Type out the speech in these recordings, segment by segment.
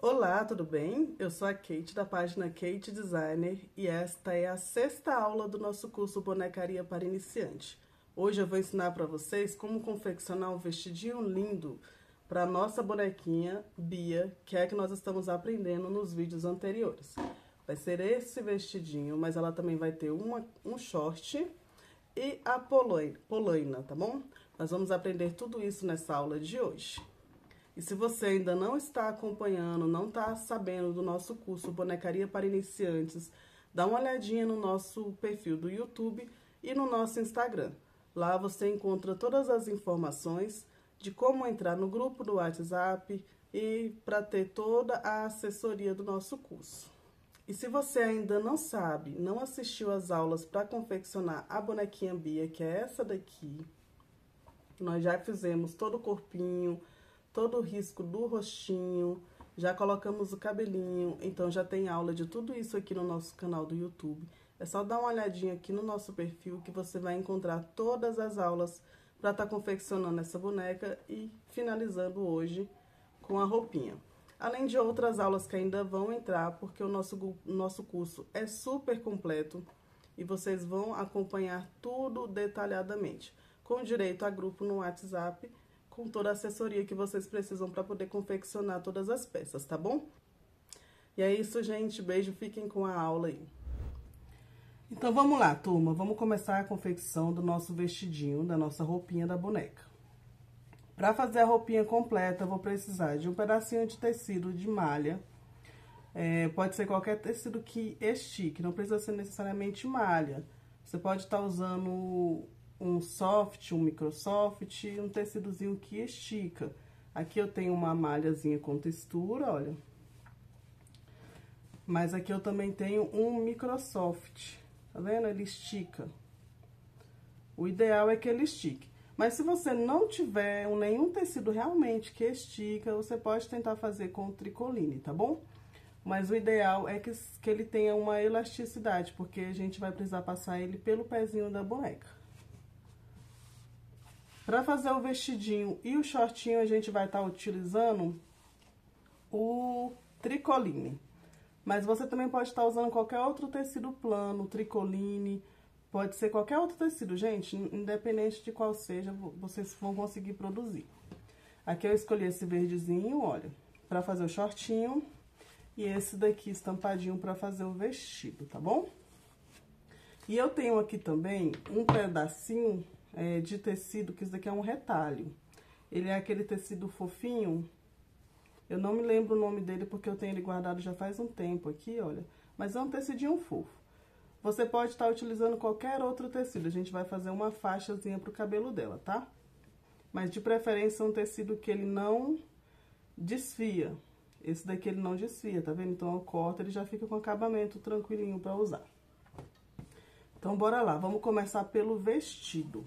Olá, tudo bem? Eu sou a Kate, da página Kate Designer, e esta é a 6ª aula do nosso curso Bonecaria para Iniciante. Hoje eu vou ensinar para vocês como confeccionar um vestidinho lindo para a nossa bonequinha Bia, que é a que nós estamos aprendendo nos vídeos anteriores. Vai ser esse vestidinho, mas ela também vai ter um short e a polaina, tá bom? Nós vamos aprender tudo isso nessa aula de hoje. E se você ainda não está acompanhando, não está sabendo do nosso curso Bonecaria para Iniciantes, dá uma olhadinha no nosso perfil do YouTube e no nosso Instagram. Lá você encontra todas as informações de como entrar no grupo do WhatsApp e para ter toda a assessoria do nosso curso. E se você ainda não sabe, não assistiu às aulas para confeccionar a bonequinha Bia, que é essa daqui, nós já fizemos todo o corpinho, todo o risco do rostinho, já colocamos o cabelinho, então já tem aula de tudo isso aqui no nosso canal do YouTube. É só dar uma olhadinha aqui no nosso perfil que você vai encontrar todas as aulas para estar confeccionando essa boneca e finalizando hoje com a roupinha. Além de outras aulas que ainda vão entrar, porque o nosso curso é super completo e vocês vão acompanhar tudo detalhadamente, com direito a grupo no WhatsApp, com toda a assessoria que vocês precisam para poder confeccionar todas as peças, tá bom? E é isso, gente. Beijo, fiquem com a aula aí. Então, vamos lá, turma. Vamos começar a confecção do nosso vestidinho, da nossa roupinha da boneca. Para fazer a roupinha completa, eu vou precisar de um pedacinho de tecido de malha. Pode ser qualquer tecido que estique, não precisa ser necessariamente malha. Você pode estar usando um soft, um microsoft, um tecidozinho que estica. Aqui eu tenho uma malhazinha com textura, olha. Mas aqui eu também tenho um microsoft, tá vendo? Ele estica. O ideal é que ele estique. Mas se você não tiver nenhum tecido realmente que estica, você pode tentar fazer com tricoline, tá bom? Mas o ideal é que ele tenha uma elasticidade, porque a gente vai precisar passar ele pelo pezinho da boneca. Para fazer o vestidinho e o shortinho, a gente vai estar utilizando o tricoline. Mas você também pode estar usando qualquer outro tecido plano, tricoline, pode ser qualquer outro tecido, gente, independente de qual seja, vocês vão conseguir produzir. Aqui eu escolhi esse verdezinho, olha, para fazer o shortinho, e esse daqui estampadinho para fazer o vestido, tá bom? E eu tenho aqui também um pedacinho de tecido, que isso daqui é um retalho. Ele é aquele tecido fofinho. Eu não me lembro o nome dele porque eu tenho ele guardado já faz um tempo aqui, olha. Mas é um tecidinho fofo. Você pode estar utilizando qualquer outro tecido. A gente vai fazer uma faixazinha pro cabelo dela, tá? Mas de preferência um tecido que ele não desfia. Esse daqui ele não desfia, tá vendo? Então eu corto, ele já fica com acabamento tranquilinho pra usar. Então, bora lá. Vamos começar pelo vestido.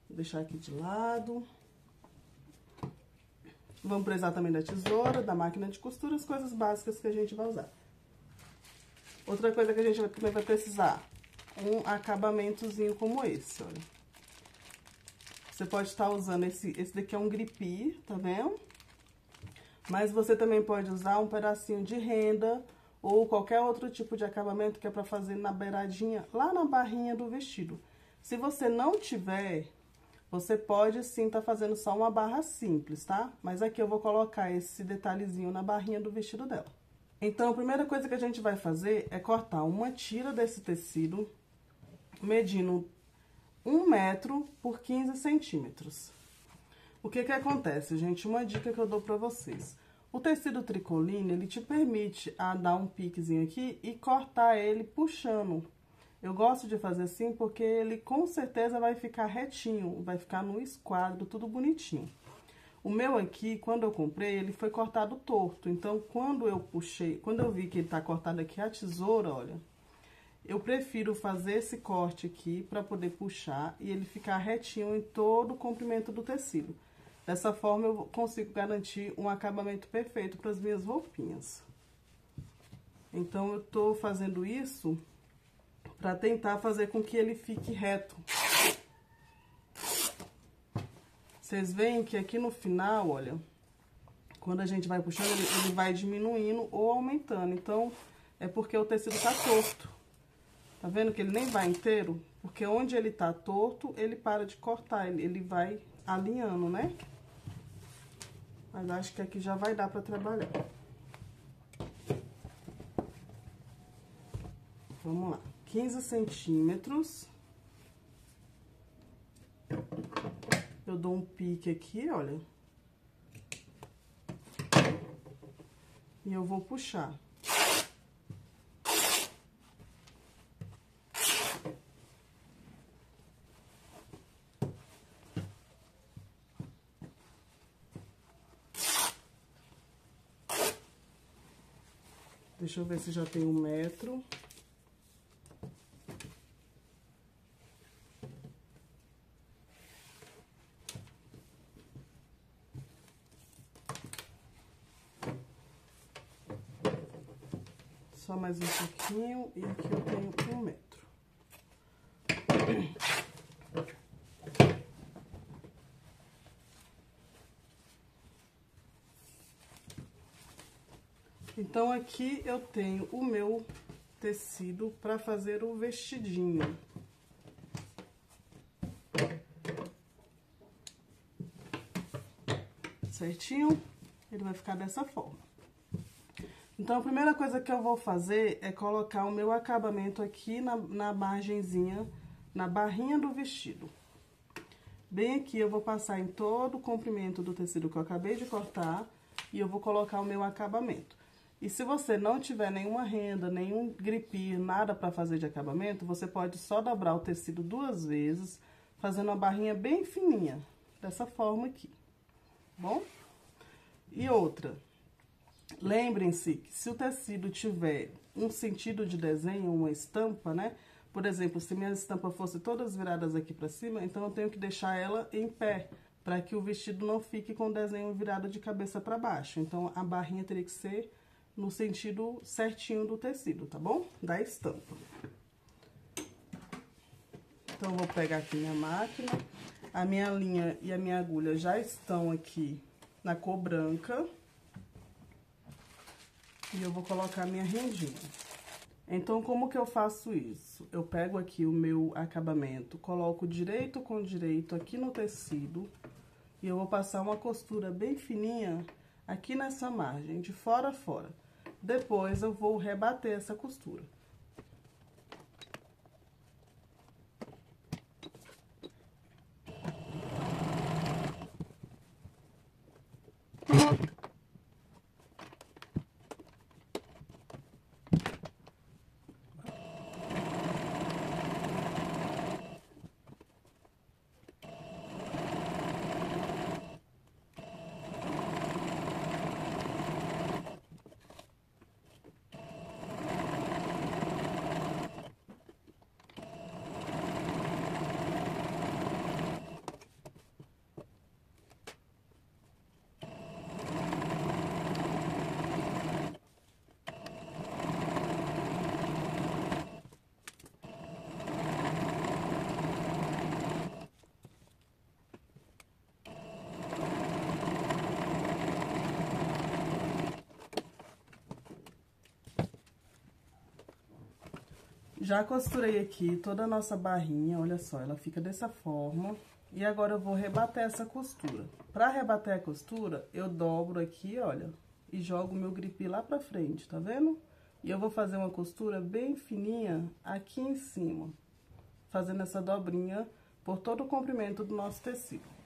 Vou deixar aqui de lado. Vamos precisar também da tesoura, da máquina de costura, as coisas básicas que a gente vai usar. Outra coisa que a gente também vai precisar, um acabamentozinho como esse, olha. Você pode estar usando esse daqui é um gripe, tá vendo? Mas você também pode usar um pedacinho de renda ou qualquer outro tipo de acabamento que é pra fazer na beiradinha, lá na barrinha do vestido. Se você não tiver, você pode sim tá fazendo só uma barra simples, tá? Mas aqui eu vou colocar esse detalhezinho na barrinha do vestido dela. Então, a primeira coisa que a gente vai fazer é cortar uma tira desse tecido, medindo 1 metro por 15 centímetros. O que que acontece, gente? Uma dica que eu dou pra vocês. O tecido tricoline, ele te permite dar um piquezinho aqui e cortar ele puxando. Eu gosto de fazer assim porque ele com certeza vai ficar retinho, vai ficar no esquadro, tudo bonitinho. O meu aqui, quando eu comprei, ele foi cortado torto. Então, quando eu puxei, quando eu vi que ele tá cortado aqui a tesoura, olha, eu prefiro fazer esse corte aqui pra poder puxar e ele ficar retinho em todo o comprimento do tecido. Dessa forma, eu consigo garantir um acabamento perfeito para as minhas roupinhas. Então, eu tô fazendo isso para tentar fazer com que ele fique reto. Vocês veem que aqui no final, olha, quando a gente vai puxando, ele vai diminuindo ou aumentando. Então, é porque o tecido tá torto. Tá vendo que ele nem vai inteiro? Porque onde ele tá torto, ele para de cortar, ele vai alinhando, né? Mas acho que aqui já vai dar pra trabalhar. Vamos lá. 15 centímetros. Eu dou um pique aqui, olha. E eu vou puxar. Deixa eu ver se já tem 1 metro. Só mais um pouquinho, e aqui eu tenho 1 metro. Então, aqui eu tenho o meu tecido para fazer o vestidinho. Certinho? Ele vai ficar dessa forma. Então, a primeira coisa que eu vou fazer é colocar o meu acabamento aqui na margenzinha, na barrinha do vestido. Bem aqui, eu vou passar em todo o comprimento do tecido que eu acabei de cortar e eu vou colocar o meu acabamento. E se você não tiver nenhuma renda, nenhum gripir, nada para fazer de acabamento, você pode só dobrar o tecido 2 vezes, fazendo uma barrinha bem fininha, dessa forma aqui, bom? E outra, lembrem-se que se o tecido tiver um sentido de desenho, uma estampa, né? Por exemplo, se minha estampa fosse todas viradas aqui pra cima, então eu tenho que deixar ela em pé, para que o vestido não fique com o desenho virado de cabeça para baixo. Então, a barrinha teria que ser no sentido certinho do tecido, tá bom? Da estampa. Então, eu vou pegar aqui minha máquina. A minha linha e a minha agulha já estão aqui na cor branca. E eu vou colocar a minha rendinha. Então, como que eu faço isso? Eu pego aqui o meu acabamento, coloco direito com direito aqui no tecido. E eu vou passar uma costura bem fininha aqui nessa margem, de fora a fora. Depois, eu vou rebater essa costura. Já costurei aqui toda a nossa barrinha, olha só, ela fica dessa forma. E agora eu vou rebater essa costura. Pra rebater a costura, eu dobro aqui, olha, e jogo o meu gripir lá pra frente, tá vendo? E eu vou fazer uma costura bem fininha aqui em cima, fazendo essa dobrinha por todo o comprimento do nosso tecido.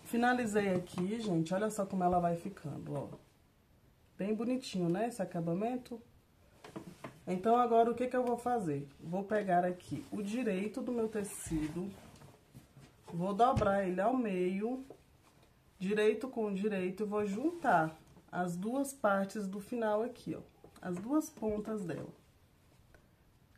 Finalizei aqui, gente, olha só como ela vai ficando, ó. Bem bonitinho, né, esse acabamento? Então, agora, o que que eu vou fazer? Vou pegar aqui o direito do meu tecido, vou dobrar ele ao meio, direito com direito, e vou juntar as duas partes do final aqui, ó, as duas pontas dela.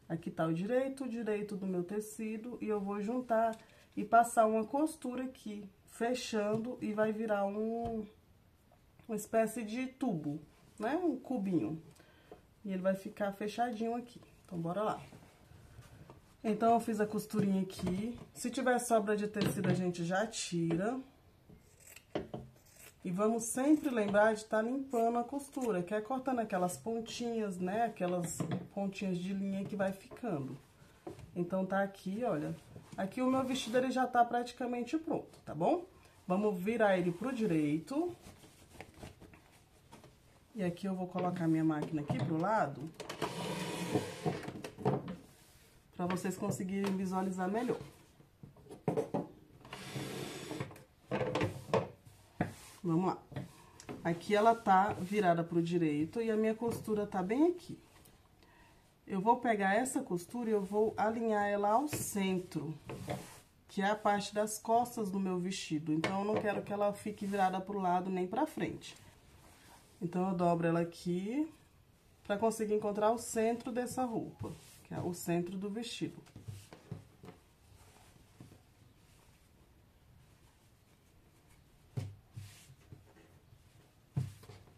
Aqui tá o direito do meu tecido, e eu vou juntar e passar uma costura aqui, fechando, e vai virar uma espécie de tubo, né? Um cubinho. E ele vai ficar fechadinho aqui. Então, bora lá. Então, eu fiz a costurinha aqui. Se tiver sobra de tecido, a gente já tira. E vamos sempre lembrar de estar limpando a costura, que é cortando aquelas pontinhas, né? Aquelas pontinhas de linha que vai ficando. Então, tá aqui, olha. Aqui o meu vestido, ele já tá praticamente pronto, tá bom? Vamos virar ele pro direito. E aqui eu vou colocar minha máquina aqui pro lado, pra vocês conseguirem visualizar melhor. Vamos lá. Aqui ela tá virada pro direito e a minha costura tá bem aqui. Eu vou pegar essa costura e eu vou alinhar ela ao centro, que é a parte das costas do meu vestido. Então, eu não quero que ela fique virada pro lado nem pra frente. Então, eu dobro ela aqui pra conseguir encontrar o centro dessa roupa, que é o centro do vestido.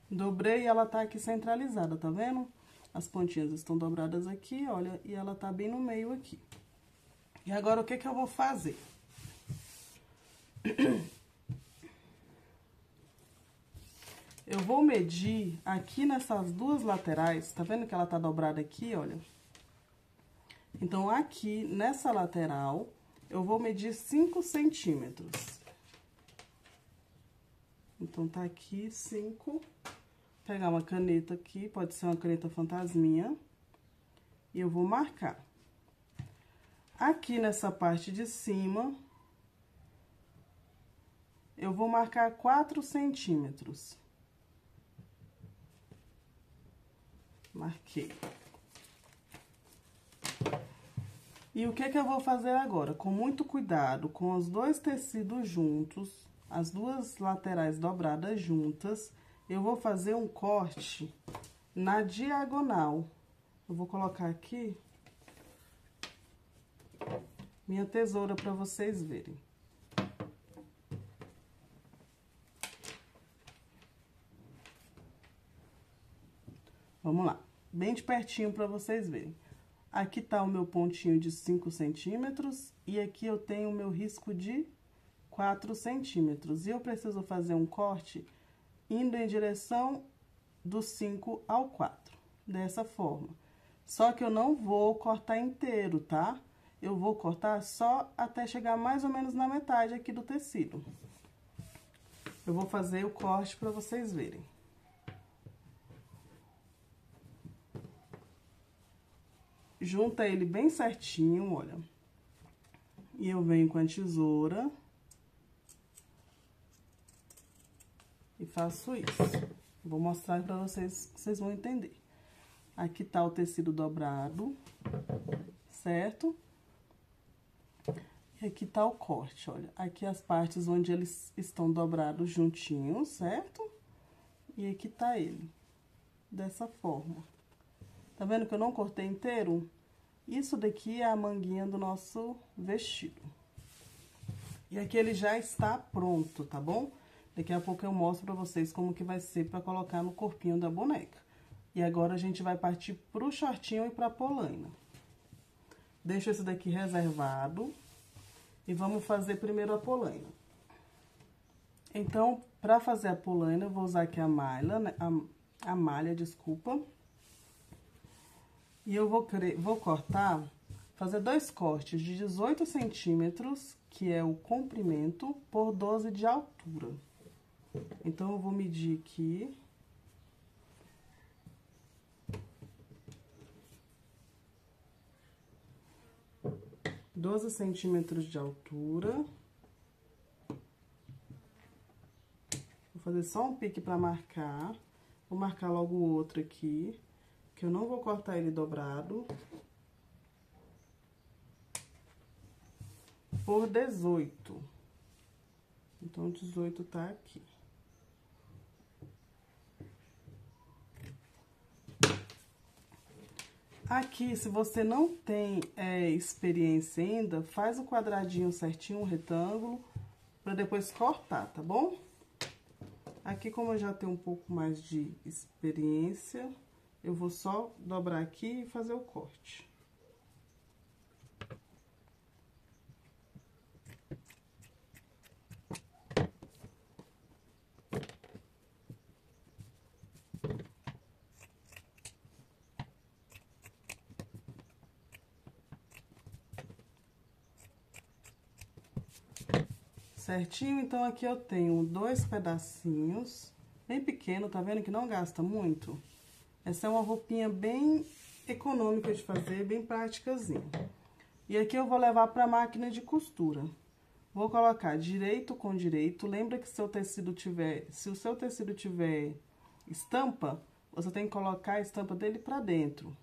Dobrei e ela tá aqui centralizada, tá vendo? As pontinhas estão dobradas aqui, olha, e ela tá bem no meio aqui. E agora, o que que eu vou fazer? Eu vou medir aqui nessas duas laterais, tá vendo que ela tá dobrada aqui, olha? Então, aqui nessa lateral, eu vou medir 5 centímetros. Então, tá aqui 5. Vou pegar uma caneta aqui, pode ser uma caneta fantasminha. E eu vou marcar. Aqui nessa parte de cima, eu vou marcar 4 centímetros. Marquei. E o que que eu vou fazer agora? Com muito cuidado, com os dois tecidos juntos, as duas laterais dobradas juntas, eu vou fazer um corte na diagonal. Eu vou colocar aqui minha tesoura para vocês verem. Vamos lá, bem de pertinho para vocês verem. Aqui tá o meu pontinho de 5 centímetros e aqui eu tenho o meu risco de 4 centímetros. E eu preciso fazer um corte indo em direção do 5 ao 4, dessa forma. Só que eu não vou cortar inteiro, tá? Eu vou cortar só até chegar mais ou menos na metade aqui do tecido. Eu vou fazer o corte para vocês verem. Junta ele bem certinho, olha. E eu venho com a tesoura. E faço isso. Vou mostrar pra vocês, vocês vão entender. Aqui tá o tecido dobrado, certo? E aqui tá o corte, olha. Aqui as partes onde eles estão dobrados juntinhos, certo? E aqui tá ele, dessa forma. Tá vendo que eu não cortei inteiro? Isso daqui é a manguinha do nosso vestido. E aqui ele já está pronto, tá bom? Daqui a pouco eu mostro pra vocês como que vai ser pra colocar no corpinho da boneca. E agora a gente vai partir pro shortinho e pra polaina. Deixa esse daqui reservado. E vamos fazer primeiro a polaina. Então, pra fazer a polaina, eu vou usar aqui a malha, né? A malha, desculpa. E eu vou cortar, fazer 2 cortes de 18 centímetros, que é o comprimento, por 12 de altura. Então, eu vou medir aqui. centímetros de altura. Vou fazer só um pique pra marcar. Vou marcar logo o outro aqui, que eu não vou cortar ele dobrado. Por 18. Então, 18 tá aqui. Aqui, se você não tem experiência ainda, faz o quadradinho certinho, um retângulo, pra depois cortar, tá bom? Aqui, como eu já tenho um pouco mais de experiência, eu vou só dobrar aqui e fazer o corte. Certinho? Então, aqui eu tenho 2 pedacinhos, bem pequeno, tá vendo que não gasta muito? Essa é uma roupinha bem econômica de fazer, bem práticazinha. E aqui eu vou levar pra máquina de costura. Vou colocar direito com direito. Lembra que se o seu tecido tiver estampa, você tem que colocar a estampa dele pra dentro.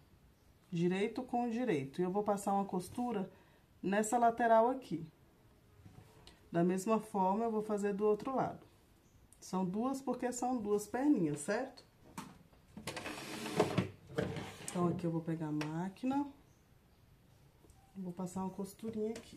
Direito com direito. E eu vou passar uma costura nessa lateral aqui. Da mesma forma, eu vou fazer do outro lado. São duas porque são duas perninhas, certo? Então, aqui eu vou pegar a máquina. Vou passar uma costurinha aqui.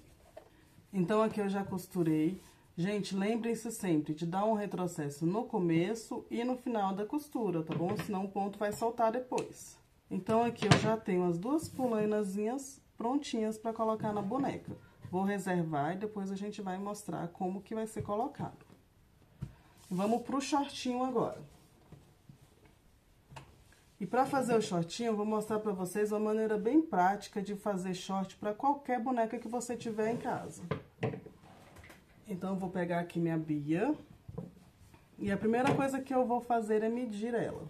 Então, aqui eu já costurei. Gente, lembrem-se sempre de dar um retrocesso no começo e no final da costura, tá bom? Senão o ponto vai soltar depois. Então, aqui eu já tenho as duas pulainazinhas prontinhas pra colocar na boneca. Vou reservar e depois a gente vai mostrar como que vai ser colocado. Vamos pro shortinho agora. E pra fazer o shortinho, eu vou mostrar pra vocês uma maneira bem prática de fazer short pra qualquer boneca que você tiver em casa. Então, eu vou pegar aqui minha Bia. E a primeira coisa que eu vou fazer é medir ela.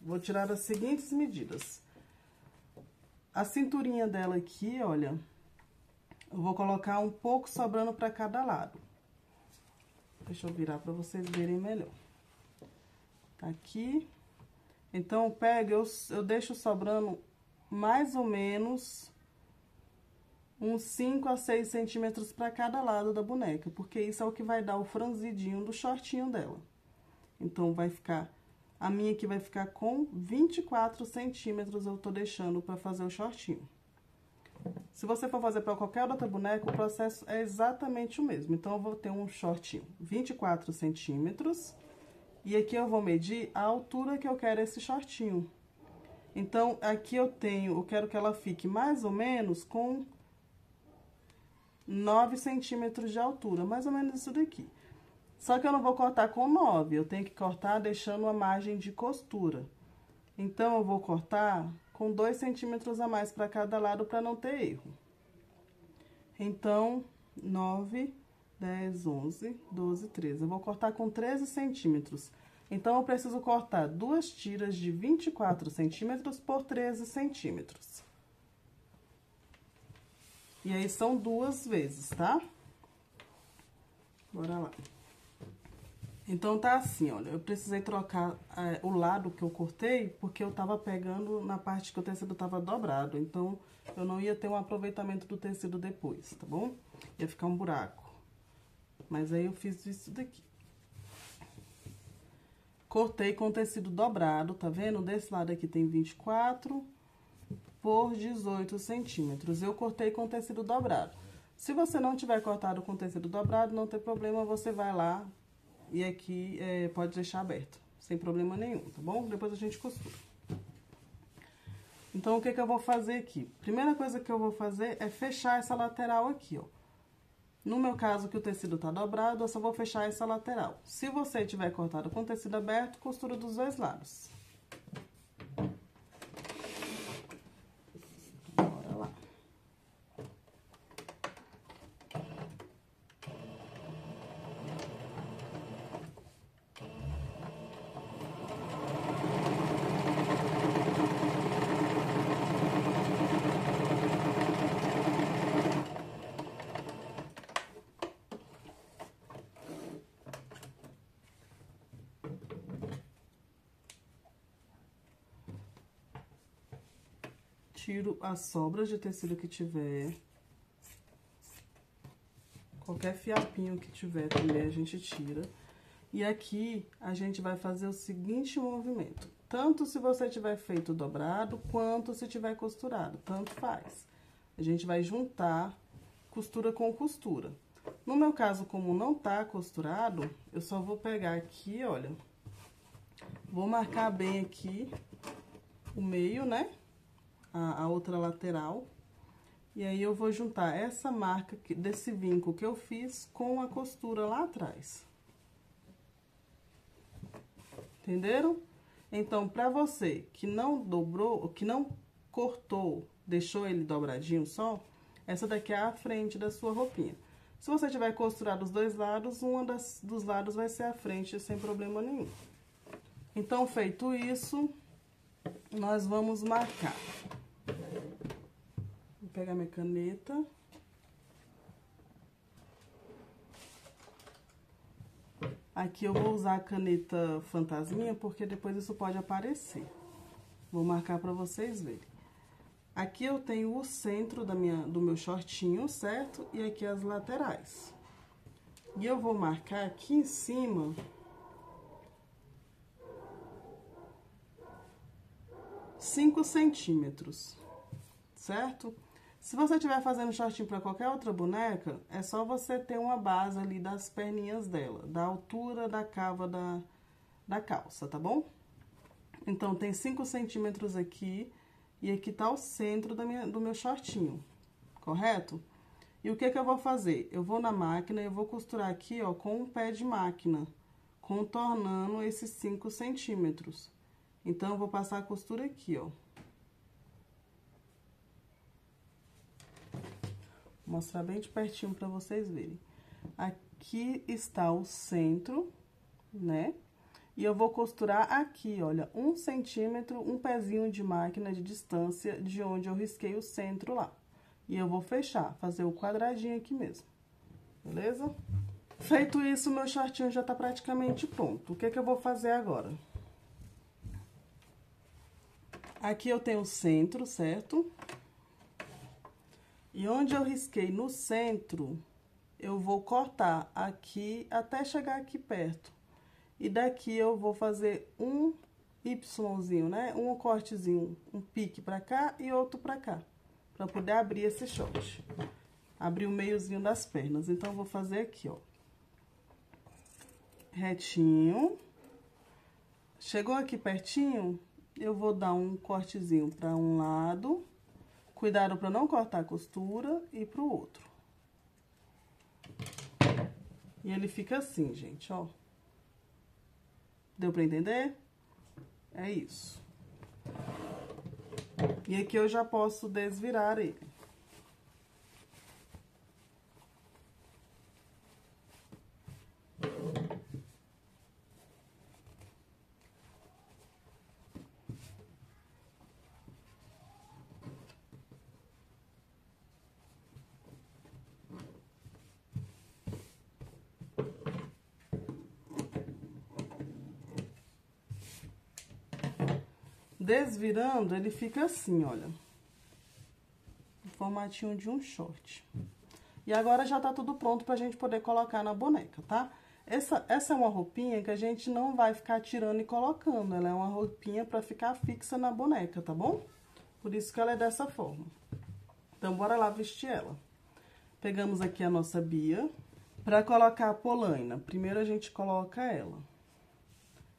Vou tirar as seguintes medidas. A cinturinha dela aqui, olha, eu vou colocar um pouco sobrando pra cada lado. Deixa eu virar pra vocês verem melhor. Tá aqui. Então, eu pego, eu deixo sobrando mais ou menos uns 5 a 6 centímetros pra cada lado da boneca, porque isso é o que vai dar o franzidinho do shortinho dela. Então, vai ficar, a minha aqui vai ficar com 24 centímetros, eu tô deixando pra fazer o shortinho. Se você for fazer pra qualquer outra boneca, o processo é exatamente o mesmo. Então, eu vou ter um shortinho 24 centímetros. E aqui eu vou medir a altura que eu quero esse shortinho. Então, aqui eu quero que ela fique mais ou menos com 9 centímetros de altura, mais ou menos isso daqui. Só que eu não vou cortar com 9, eu tenho que cortar deixando uma margem de costura. Então, eu vou cortar com 2 centímetros a mais para cada lado para não ter erro. Então, 9, 10, 11, 12, 13. Eu vou cortar com 13 centímetros. Então, eu preciso cortar 2 tiras de 24 centímetros por 13 centímetros. E aí, são 2 vezes, tá? Bora lá. Então, tá assim, olha, eu precisei trocar o lado que eu cortei, porque eu tava pegando na parte que o tecido tava dobrado. Então, eu não ia ter um aproveitamento do tecido depois, tá bom? Ia ficar um buraco. Mas aí, eu fiz isso daqui. Cortei com tecido dobrado, tá vendo? Desse lado aqui tem 24 por 18 centímetros. Eu cortei com tecido dobrado. Se você não tiver cortado com tecido dobrado, não tem problema, você vai lá e aqui pode deixar aberto, sem problema nenhum, tá bom? Depois a gente costura. Então, o que que eu vou fazer aqui? Primeira coisa que eu vou fazer é fechar essa lateral aqui, ó. No meu caso, que o tecido tá dobrado, eu só vou fechar essa lateral. Se você tiver cortado com tecido aberto, costura dos dois lados. Bora lá. tiro as sobras de tecido que tiver. Qualquer fiapinho que tiver também a gente tira. E aqui a gente vai fazer o seguinte movimento. Tanto se você tiver feito dobrado, quanto se tiver costurado, tanto faz. A gente vai juntar costura com costura. No meu caso, como não tá costurado, eu só vou pegar aqui, olha. Vou marcar bem aqui o meio, né? A outra lateral. E aí, eu vou juntar essa marca desse vinco que eu fiz com a costura lá atrás. Entenderam? Então, pra você que não dobrou, que não cortou, deixou ele dobradinho só, essa daqui é a frente da sua roupinha. Se você tiver costurado os dois lados, dos lados vai ser a frente sem problema nenhum. Então, feito isso, nós vamos marcar. Vou pegar minha caneta. Aqui eu vou usar a caneta fantasminha, porque depois isso pode aparecer. Vou marcar pra vocês verem. Aqui eu tenho o centro do meu shortinho, certo? E aqui as laterais. E eu vou marcar aqui em cima 5 centímetros, certo? Se você estiver fazendo shortinho para qualquer outra boneca, é só você ter uma base ali das perninhas dela, da altura da cava da calça, tá bom? Então, tem 5 centímetros aqui, e aqui tá o centro do meu shortinho, correto? E o que que eu vou fazer? Eu vou na máquina e eu vou costurar aqui, ó, com um pé de máquina, contornando esses 5 centímetros. Então, eu vou passar a costura aqui, ó. Vou mostrar bem de pertinho pra vocês verem. Aqui está o centro, né? E eu vou costurar aqui, olha, 1 centímetro, um pezinho de máquina de distância de onde eu risquei o centro lá. E eu vou fechar, fazer o quadradinho aqui mesmo, beleza? Feito isso, meu shortinho já tá praticamente pronto. O que que eu vou fazer agora? Aqui eu tenho o centro, certo? E onde eu risquei no centro, eu vou cortar aqui até chegar aqui perto. E daqui eu vou fazer um Yzinho, né? Um cortezinho, um pique pra cá e outro pra cá. Pra poder abrir esse short. Abrir o meiozinho das pernas. Então, eu vou fazer aqui, ó. Retinho. Chegou aqui pertinho, eu vou dar um cortezinho pra um lado. Cuidado pra não cortar a costura e pro outro. E ele fica assim, gente, ó. Deu pra entender? É isso. E aqui eu já posso desvirar ele. Desvirando, ele fica assim, olha. No formatinho de um short. E agora já tá tudo pronto pra gente poder colocar na boneca, tá? Essa é uma roupinha que a gente não vai ficar tirando e colocando. Ela é uma roupinha pra ficar fixa na boneca, tá bom? Por isso que ela é dessa forma. Então, bora lá vestir ela. Pegamos aqui a nossa bia. Pra colocar a polaina, primeiro a gente coloca ela.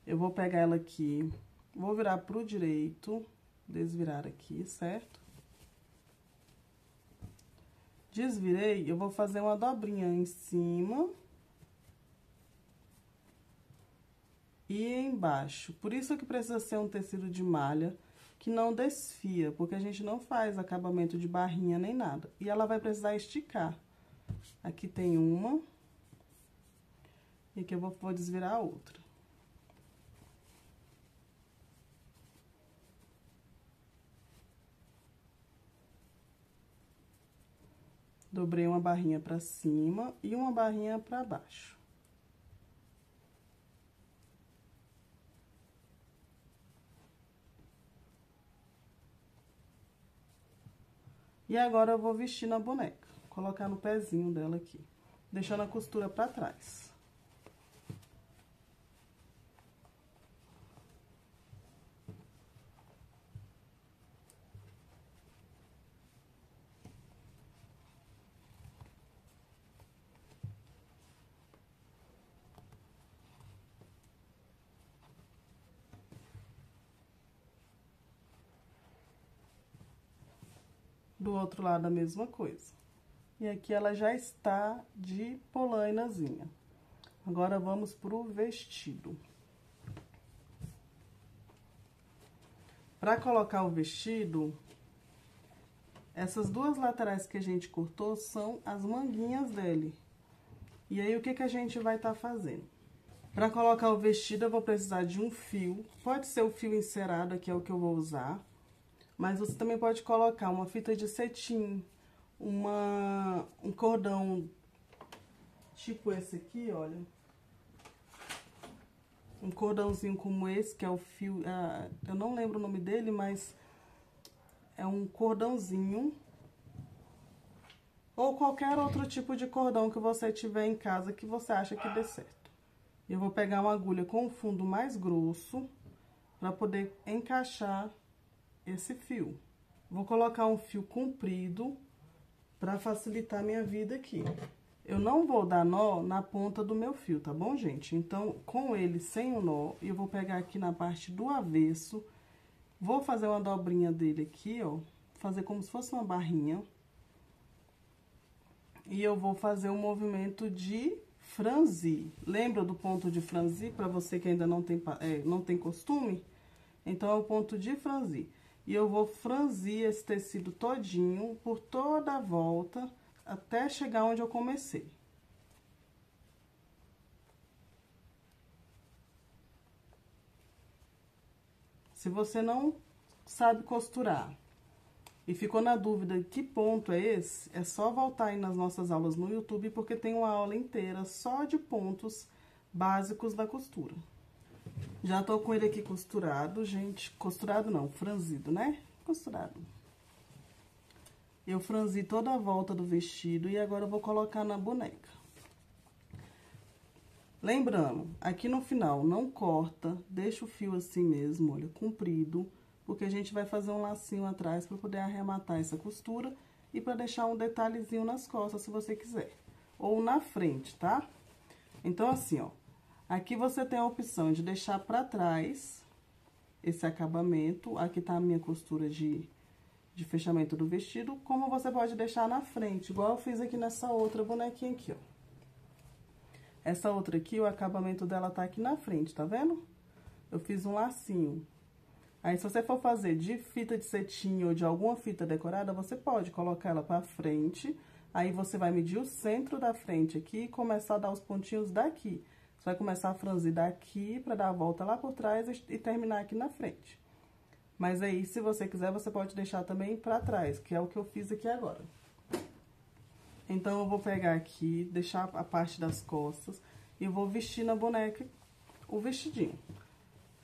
Eu vou pegar ela aqui... Vou virar pro direito, desvirar aqui, certo? Desvirei, eu vou fazer uma dobrinha em cima e embaixo. Por isso que precisa ser um tecido de malha que não desfia, porque a gente não faz acabamento de barrinha nem nada. E ela vai precisar esticar. Aqui tem uma, e aqui eu vou desvirar a outra. Dobrei uma barrinha pra cima e uma barrinha pra baixo. E agora eu vou vestir na boneca, colocar no pezinho dela aqui, deixando a costura pra trás. Do outro lado a mesma coisa. E aqui ela já está de polainazinha. Agora vamos pro vestido. Para colocar o vestido, essas duas laterais que a gente cortou são as manguinhas dele. E aí, o que que a gente vai estar fazendo? Para colocar o vestido, eu vou precisar de um fio. Pode ser o fio encerado, que é o que eu vou usar. Mas você também pode colocar uma fita de cetim, um cordão tipo esse aqui, olha. Um cordãozinho como esse, que é o fio... eu não lembro o nome dele, mas é um cordãozinho. Ou qualquer outro tipo de cordão que você tiver em casa que você acha que dê certo. Eu vou pegar uma agulha com um fundo mais grosso para poder encaixar esse fio. Vou colocar um fio comprido para facilitar a minha vida aqui. Eu não vou dar nó na ponta do meu fio, tá bom, gente? Então, com ele sem o nó, eu vou pegar aqui na parte do avesso, vou fazer uma dobrinha dele aqui, ó, fazer como se fosse uma barrinha. E eu vou fazer um movimento de franzir. Lembra do ponto de franzir, para você que ainda não tem costume? Então, é o ponto de franzir. E eu vou franzir esse tecido todinho, por toda a volta, até chegar onde eu comecei. Se você não sabe costurar e ficou na dúvida que ponto é esse, é só voltar aí nas nossas aulas no YouTube, porque tem uma aula inteira só de pontos básicos da costura. Já tô com ele aqui costurado, gente. Costurado não, franzido, né? Costurado. Eu franzi toda a volta do vestido e agora eu vou colocar na boneca. Lembrando, aqui no final não corta, deixa o fio assim mesmo, olha, comprido, porque a gente vai fazer um lacinho atrás para poder arrematar essa costura e para deixar um detalhezinho nas costas, se você quiser. Ou na frente, tá? Então, assim, ó. Aqui você tem a opção de deixar pra trás esse acabamento. Aqui tá a minha costura de fechamento do vestido. Como você pode deixar na frente, igual eu fiz aqui nessa outra bonequinha aqui, ó. Essa outra aqui, o acabamento dela tá aqui na frente, tá vendo? Eu fiz um lacinho. Aí, se você for fazer de fita de cetim ou de alguma fita decorada, você pode colocar ela pra frente. Aí, você vai medir o centro da frente aqui e começar a dar os pontinhos daqui. Você vai começar a franzir daqui pra dar a volta lá por trás e terminar aqui na frente. Mas aí, se você quiser, você pode deixar também pra trás, que é o que eu fiz aqui agora. Então, eu vou pegar aqui, deixar a parte das costas e eu vou vestir na boneca o vestidinho.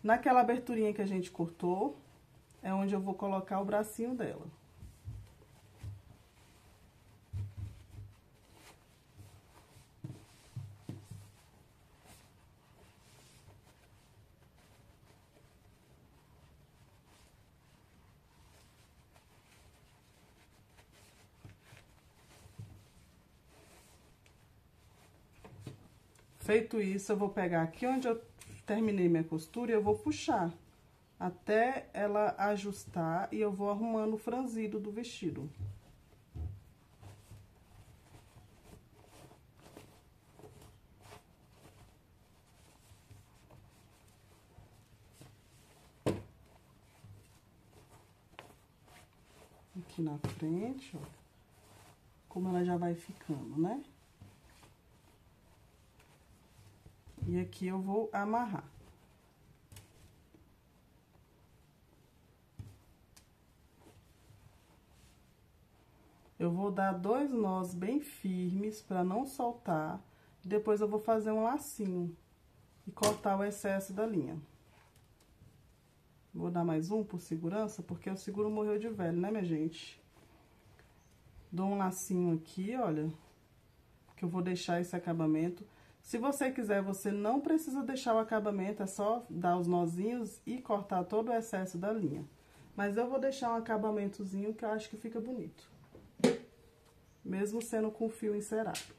Naquela aberturinha que a gente cortou, é onde eu vou colocar o bracinho dela. Feito isso, eu vou pegar aqui onde eu terminei minha costura e eu vou puxar até ela ajustar e eu vou arrumando o franzido do vestido. Aqui na frente, ó, como ela já vai ficando, né? E aqui eu vou amarrar. Eu vou dar 2 nós bem firmes pra não soltar. Depois eu vou fazer um lacinho e cortar o excesso da linha. Vou dar mais um por segurança, porque o seguro morreu de velho, né, minha gente? Dou um lacinho aqui, olha, que eu vou deixar esse acabamento. Se você quiser, você não precisa deixar o acabamento, é só dar os nozinhos e cortar todo o excesso da linha. Mas eu vou deixar um acabamentozinho que eu acho que fica bonito. Mesmo sendo com fio encerado.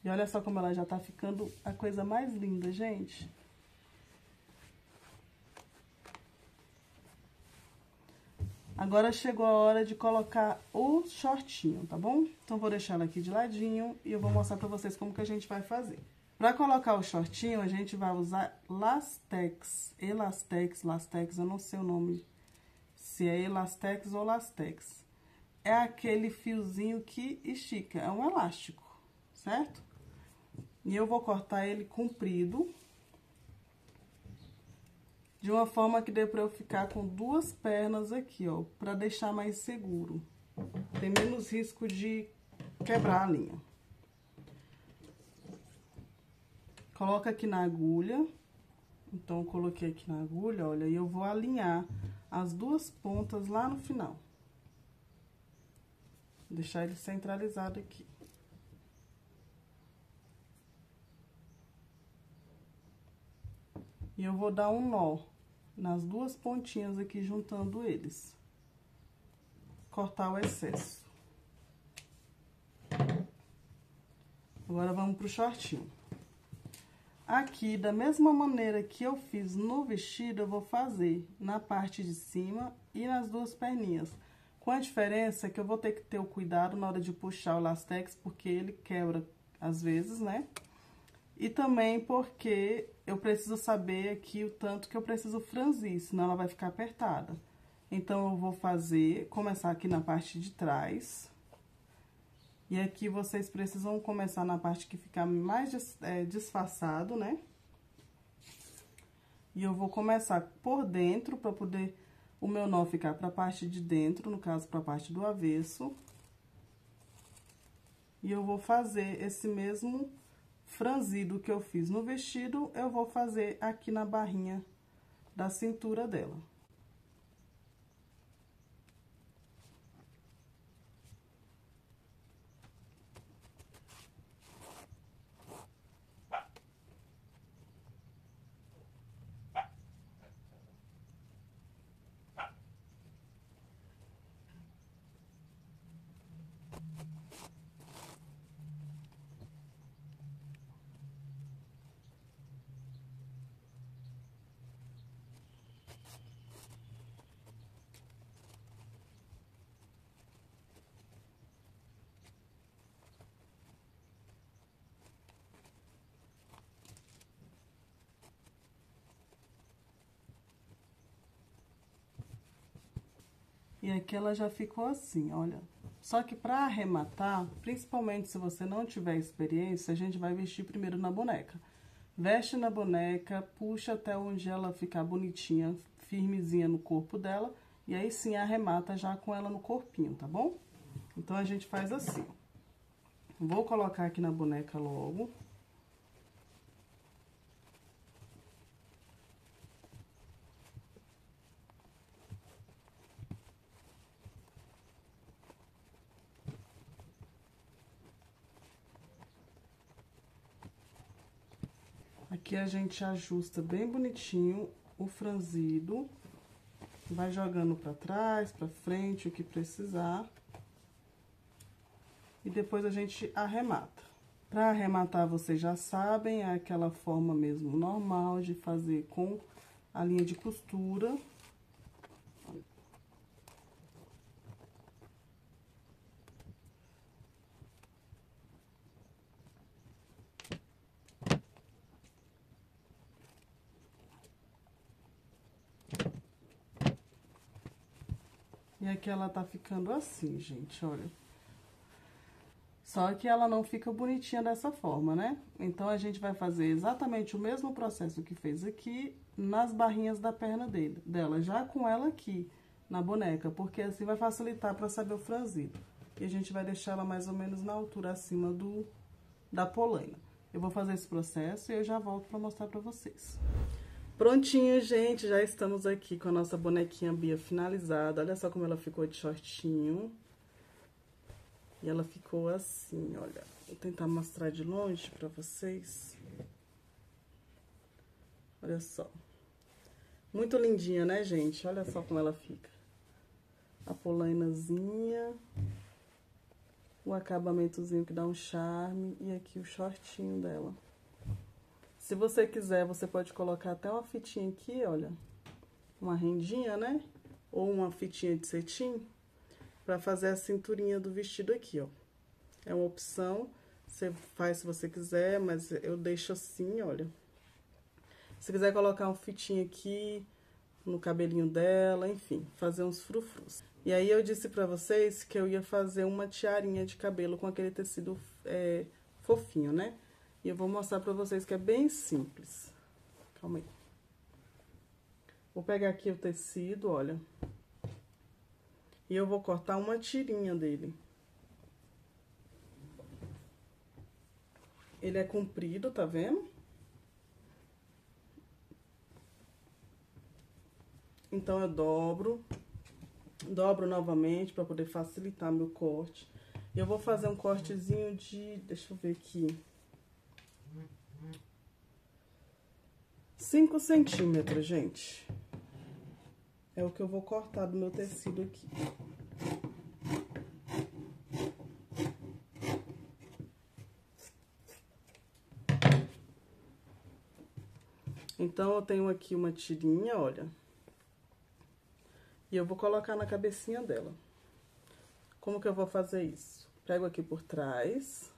E olha só como ela já tá ficando a coisa mais linda, gente. Agora chegou a hora de colocar o shortinho, tá bom? Então, vou deixar ela aqui de ladinho e eu vou mostrar pra vocês como que a gente vai fazer. Pra colocar o shortinho, a gente vai usar Lastex, Lastex, eu não sei o nome, se é Elastex ou Lastex. É aquele fiozinho que estica, é um elástico, certo? E eu vou cortar ele comprido, de uma forma que dê pra eu ficar com duas pernas aqui, ó, pra deixar mais seguro. Tem menos risco de quebrar a linha. Coloca aqui na agulha. Então, eu coloquei aqui na agulha, olha, e eu vou alinhar as duas pontas lá no final. Deixar ele centralizado aqui. E eu vou dar um nó nas duas pontinhas aqui, juntando eles. Cortar o excesso. Agora, vamos pro shortinho. Aqui, da mesma maneira que eu fiz no vestido, eu vou fazer na parte de cima e nas duas perninhas. Com a diferença que eu vou ter que ter o cuidado na hora de puxar o lastex, porque ele quebra às vezes, né? E também porque eu preciso saber aqui o tanto que eu preciso franzir, senão ela vai ficar apertada. Então, eu vou começar aqui na parte de trás. E aqui vocês precisam começar na parte que fica mais disfarçado, né? E eu vou começar por dentro, pra poder o meu nó ficar pra parte de dentro, no caso, pra parte do avesso. E eu vou fazer esse mesmo franzido que eu fiz no vestido, eu vou fazer aqui na barrinha da cintura dela. E aqui ela já ficou assim, olha. Só que pra arrematar, principalmente se você não tiver experiência, a gente vai vestir primeiro na boneca. Veste na boneca, puxa até onde ela ficar bonitinha, firmezinha no corpo dela. E aí sim arremata já com ela no corpinho, tá bom? Então, a gente faz assim. Vou colocar aqui na boneca logo. Aqui a gente ajusta bem bonitinho o franzido. Vai jogando pra trás, pra frente, o que precisar. E depois a gente arremata. Pra arrematar, vocês já sabem, é aquela forma mesmo normal de fazer com a linha de costura. E aqui ela tá ficando assim, gente, olha. Só que ela não fica bonitinha dessa forma, né? Então, a gente vai fazer exatamente o mesmo processo que fez aqui nas barrinhas da perna dela, já com ela aqui na boneca, porque assim vai facilitar pra saber o franzido. E a gente vai deixar ela mais ou menos na altura acima da polaina. Eu vou fazer esse processo e eu já volto pra mostrar pra vocês. Prontinho, gente, já estamos aqui com a nossa bonequinha Bia finalizada. Olha só como ela ficou de shortinho. E ela ficou assim, olha. Vou tentar mostrar de longe pra vocês. Olha só. Muito lindinha, né, gente? Olha só como ela fica. A polainazinha. O acabamentozinho que dá um charme. E aqui o shortinho dela. Se você quiser, você pode colocar até uma fitinha aqui, olha. Uma rendinha, né? Ou uma fitinha de cetim. Pra fazer a cinturinha do vestido aqui, ó. É uma opção. Você faz se você quiser, mas eu deixo assim, olha. Se quiser colocar uma fitinha aqui no cabelinho dela, enfim, fazer uns frufrus. E aí eu disse pra vocês que eu ia fazer uma tiarinha de cabelo com aquele tecido fofinho, né? E eu vou mostrar pra vocês que é bem simples. Calma aí. Vou pegar aqui o tecido, olha. E eu vou cortar uma tirinha dele. Ele é comprido, tá vendo? Então, eu dobro novamente pra poder facilitar meu corte. Eu vou fazer um cortezinho de, deixa eu ver aqui, 5 centímetros, gente. É o que eu vou cortar do meu tecido aqui. Então, eu tenho aqui uma tirinha, olha. E eu vou colocar na cabecinha dela. Como que eu vou fazer isso? Pego aqui por trás.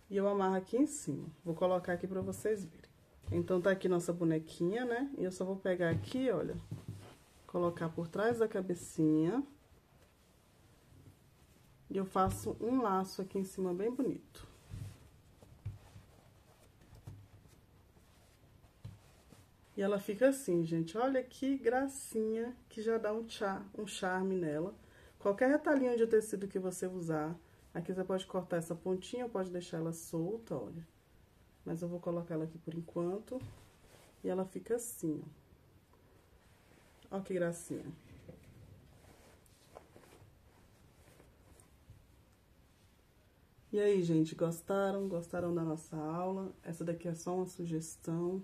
E eu amarro aqui em cima. Vou colocar aqui pra vocês verem. Então, tá aqui nossa bonequinha, né? E eu só vou pegar aqui, olha. Colocar por trás da cabecinha. E eu faço um laço aqui em cima bem bonito. E ela fica assim, gente. Olha que gracinha, que já dá um charme nela. Qualquer retalhinho de tecido que você usar. Aqui você pode cortar essa pontinha, pode deixar ela solta, olha. Mas eu vou colocar ela aqui por enquanto. E ela fica assim, ó. Ó que gracinha. E aí, gente, gostaram? Gostaram da nossa aula? Essa daqui é só uma sugestão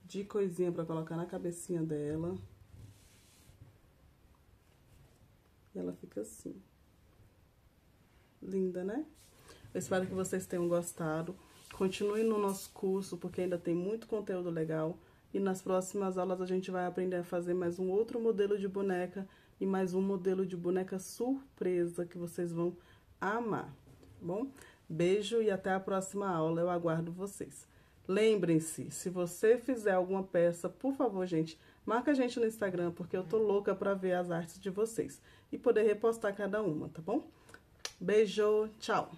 de coisinha pra colocar na cabecinha dela. E ela fica assim. Linda, né? Eu espero que vocês tenham gostado. Continue no nosso curso, porque ainda tem muito conteúdo legal. E nas próximas aulas a gente vai aprender a fazer mais um outro modelo de boneca e mais um modelo de boneca surpresa que vocês vão amar, tá bom? Beijo e até a próxima aula, eu aguardo vocês. Lembrem-se, se você fizer alguma peça, por favor, gente, marca a gente no Instagram, porque eu tô louca pra ver as artes de vocês. E poder repostar cada uma, tá bom? Beijo, tchau!